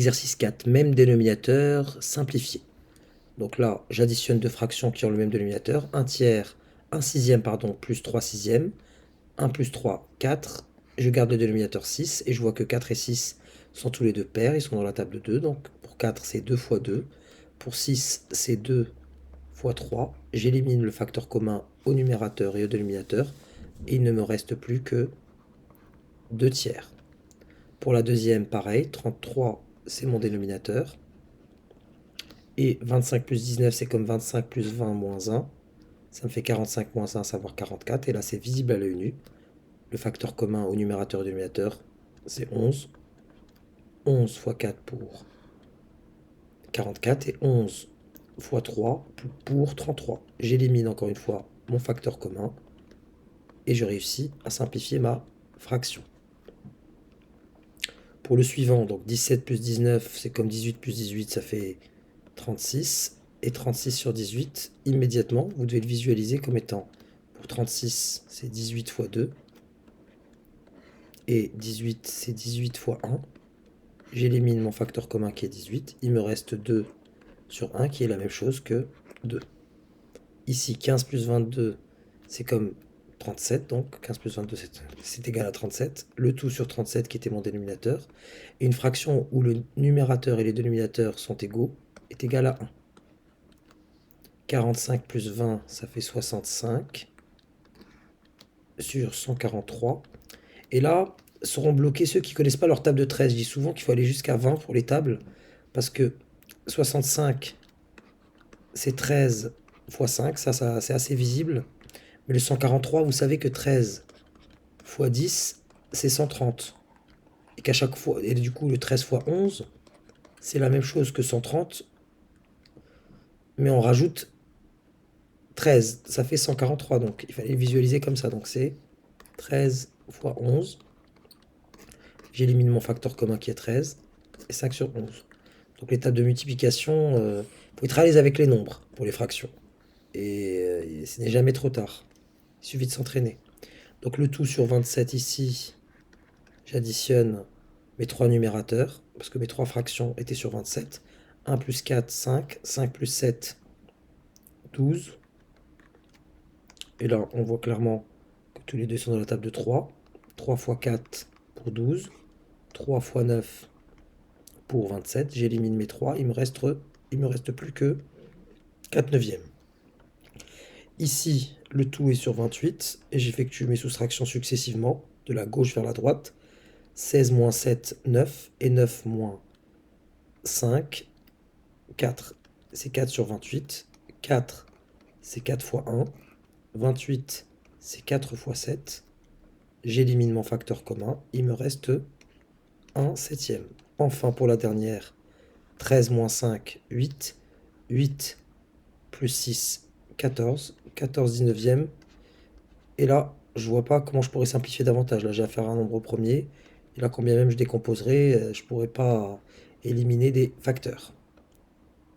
Exercice 4, même dénominateur, simplifié. Donc là, j'additionne deux fractions qui ont le même dénominateur. 1 tiers, 1 sixième, pardon, plus 3 sixièmes. 1 plus 3, 4. Je garde le dénominateur 6 et je vois que 4 et 6 sont tous les deux pairs. Ils sont dans la table de 2. Donc pour 4, c'est 2 fois 2. Pour 6, c'est 2 fois 3. J'élimine le facteur commun au numérateur et au dénominateur. Et il ne me reste plus que 2 tiers. Pour la deuxième, pareil. 33, c'est mon dénominateur. Et 25 plus 19, c'est comme 25 plus 20 moins 1. Ça me fait 45 moins 1, savoir 44. Et là, c'est visible à l'œil nu. Le facteur commun au numérateur et au dénominateur, c'est 11. 11 fois 4 pour 44 et 11 fois 3 pour 33. J'élimine encore une fois mon facteur commun et je réussis à simplifier ma fraction. Pour le suivant, donc 17 plus 19, c'est comme 18 plus 18, ça fait 36. Et 36 sur 18, immédiatement, vous devez le visualiser comme étant, pour 36, c'est 18 fois 2. Et 18, c'est 18 fois 1. J'élimine mon facteur commun qui est 18. Il me reste 2 sur 1 qui est la même chose que 2. Ici, 15 plus 22, c'est comme 37. Donc 15 plus 22, c'est égal à 37. Le tout sur 37 qui était mon dénominateur. Et une fraction où le numérateur et les dénominateurs sont égaux est égal à 1. 45 plus 20, ça fait 65 sur 143. Et là, seront bloqués ceux qui ne connaissent pas leur table de 13. Je dis souvent qu'il faut aller jusqu'à 20 pour les tables, parce que 65, c'est 13 fois 5, ça c'est assez visible. Mais le 143, vous savez que 13 fois 10, c'est 130. Et qu'à chaque fois, et du coup le 13 fois 11, c'est la même chose que 130, mais on rajoute 13, ça fait 143, donc il fallait le visualiser comme ça. Donc c'est 13 fois 11. J'élimine mon facteur commun qui est 13, et 5 sur 11. Donc l'étape de multiplication, il faut être à l'aise avec les nombres pour les fractions. Et ce n'est jamais trop tard. Il suffit de s'entraîner. Donc le tout sur 27 ici, j'additionne mes trois numérateurs, parce que mes trois fractions étaient sur 27. 1 plus 4, 5. 5 plus 7, 12. Et là, on voit clairement que tous les deux sont dans la table de 3. 3 fois 4 pour 12. 3 fois 9 pour 27. J'élimine mes 3. Il me reste plus que 4 neuvièmes. Ici, le tout est sur 28 et j'effectue mes soustractions successivement de la gauche vers la droite. 16 moins 7, 9 et 9 moins 5, 4. C'est 4 sur 28. 4, c'est 4 fois 1. 28, c'est 4 fois 7. J'élimine mon facteur commun. Il me reste 1 septième. Enfin, pour la dernière, 13 moins 5, 8. 8 plus 6, 14. 14 19e. Et là, je vois pas comment je pourrais simplifier davantage. Là, j'ai affaire à un nombre premier. Et là, combien même je décomposerai, je pourrais pas éliminer des facteurs.